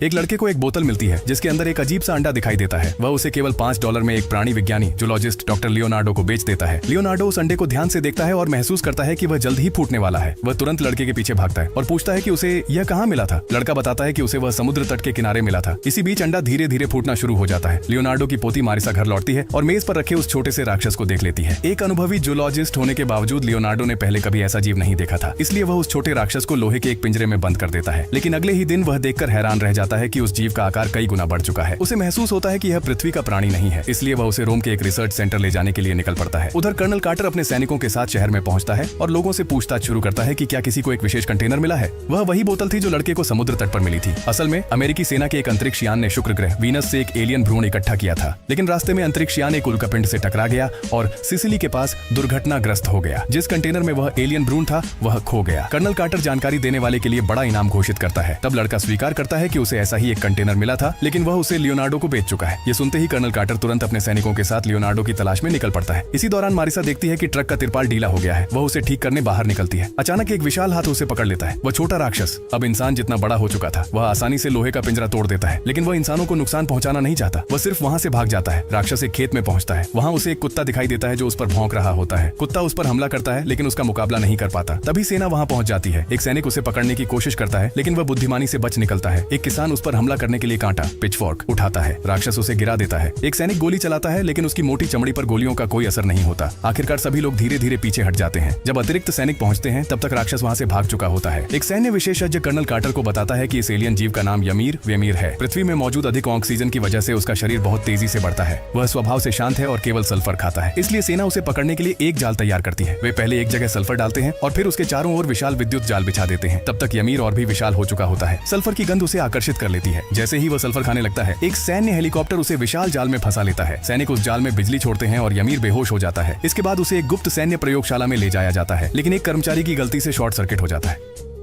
एक लड़के को एक बोतल मिलती है जिसके अंदर एक अजीब सा अंडा दिखाई देता है। वह उसे केवल $5 में एक प्राणी विज्ञानी जूलॉजिस्ट डॉक्टर लियोनार्डो को बेच देता है। लियोनार्डो उस अंडे को ध्यान से देखता है और महसूस करता है कि वह जल्द ही फूटने वाला है। वह तुरंत लड़के के पीछे भागता है और पूछता है कि उसे यह कहाँ मिला था। लड़का बताता है कि उसे वह समुद्र तट के किनारे मिला था। इसी बीच अंडा धीरे धीरे फूटना शुरू हो जाता है। लियोनार्डो की पोती मारिसा घर लौटती है और मेज पर रखे उस छोटे से राक्षस को देख लेती है। एक अनुभवी जूलॉजिस्ट होने के बावजूद लियोनार्डो ने पहले कभी ऐसा जीव नहीं देखा था, इसलिए वह उस छोटे राक्षस को लोहे के एक पिंजरे में बंद कर देता है। लेकिन अगले ही दिन वह देखकर हैरान रह जाता है कि उस जीव का आकार कई गुना बढ़ चुका है। उसे महसूस होता है कि यह पृथ्वी का प्राणी नहीं है, इसलिए वह उसे रोम के एक रिसर्च सेंटर ले जाने के लिए निकल पड़ता है। उधर कर्नल कार्टर अपने सैनिकों के साथ शहर में पहुंचता है और लोगों से पूछताछ शुरू करता है कि क्या किसी को एक विशेष कंटेनर मिला है। वह वही बोतल थी जो लड़के को समुद्र तट पर मिली थी। असल में अमेरिकी सेना के एक अंतरिक्ष यान ने शुक्र ग्रह वीनस से एक एलियन भ्रूण इकट्ठा किया था, लेकिन रास्ते में अंतरिक्ष यान एक उल्कापिंड से टकरा गया और सिसिली के पास दुर्घटनाग्रस्त हो गया। जिस कंटेनर में वह एलियन भ्रूण था वह खो गया। कर्नल कार्टर जानकारी देने वाले के लिए बड़ा इनाम घोषित करता है। तब लड़का स्वीकार करता है कि उसे ऐसा ही एक कंटेनर मिला था, लेकिन वह उसे लियोनार्डो को बेच चुका है। ये सुनते ही कर्नल कार्टर तुरंत अपने सैनिकों के साथ लियोनार्डो की तलाश में निकल पड़ता है। इसी दौरान मारिसा देखती है कि ट्रक का तिरपाल ढीला हो गया है। वह उसे ठीक करने बाहर निकलती है। अचानक एक विशाल हाथ उसे पकड़ लेता है। वह छोटा राक्षस अब इंसान जितना बड़ा हो चुका था। वह आसानी से लोहे का पिंजरा तोड़ देता है, लेकिन वह इंसानों को नुकसान पहुंचाना नहीं चाहता। वह सिर्फ वहां से भाग जाता है। राक्षस एक खेत में पहुंचता है। वहां उसे एक कुत्ता दिखाई देता है जो उस पर भौंक रहा होता है। कुत्ता उस पर हमला करता है, लेकिन उसका मुकाबला नहीं कर पाता। तभी सेना वहां पहुंच जाती है। एक सैनिक उसे पकड़ने की कोशिश करता है, लेकिन वह बुद्धिमानी से बच निकलता है। एक किसान उस पर हमला करने के लिए कांटा पिचफॉर्क उठाता है। राक्षस उसे गिरा देता है। एक सैनिक गोली चलाता है, लेकिन उसकी मोटी चमड़ी पर गोलियों का कोई असर नहीं होता। आखिरकार सभी लोग धीरे धीरे पीछे हट जाते हैं। जब अतिरिक्त सैनिक पहुंचते हैं तब तक राक्षस वहां से भाग चुका होता है। एक सैन्य विशेषज्ञ कर्नल कार्टर को बताता है कि इस एलियन जीव का नाम यमीर वेमीर है। पृथ्वी में मौजूद अधिक ऑक्सीजन की वजह से उसका शरीर बहुत तेजी से बढ़ता है। वह स्वभाव से शांत है और केवल सल्फर खाता है, इसलिए सेना उसे पकड़ने के लिए एक जाल तैयार करती है। वे पहले एक जगह सल्फर डालते हैं और फिर उसके चारों ओर विशाल विद्युत जाल बिछा देते हैं। तब तक यमीर और भी विशाल हो चुका होता है। सल्फर की गंध उसे आकर्षित कर लेती है। जैसे ही वह सल्फर खाने लगता है, एक सैन्य हेलीकॉप्टर उसे विशाल जाल में फंसा लेता है। सैनिक उस जाल में बिजली छोड़ते हैं और यमीर बेहोश हो जाता है। इसके बाद उसे एक गुप्त सैन्य प्रयोगशाला में ले जाया जाता है, लेकिन एक कर्मचारी की गलती से शॉर्ट सर्किट हो जाता है।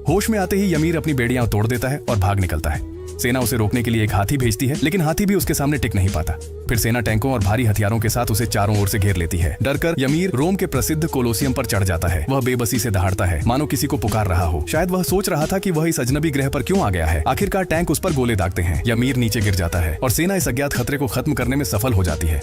होश में आते ही यमीर अपनी बेड़ियां तोड़ देता है और भाग निकलता है। सेना उसे रोकने के लिए एक हाथी भेजती है, लेकिन हाथी भी उसके सामने टिक नहीं पाता। फिर सेना टैंकों और भारी हथियारों के साथ उसे चारों ओर से घेर लेती है। डरकर यमीर रोम के प्रसिद्ध कोलोसियम पर चढ़ जाता है। वह बेबसी से दहाड़ता है, मानो किसी को पुकार रहा हो। शायद वह सोच रहा था कि वह इस अजनबी ग्रह पर क्यों आ गया है। आखिरकार टैंक उस पर गोले दागते हैं। यमीर नीचे गिर जाता है और सेना इस अज्ञात खतरे को खत्म करने में सफल हो जाती है।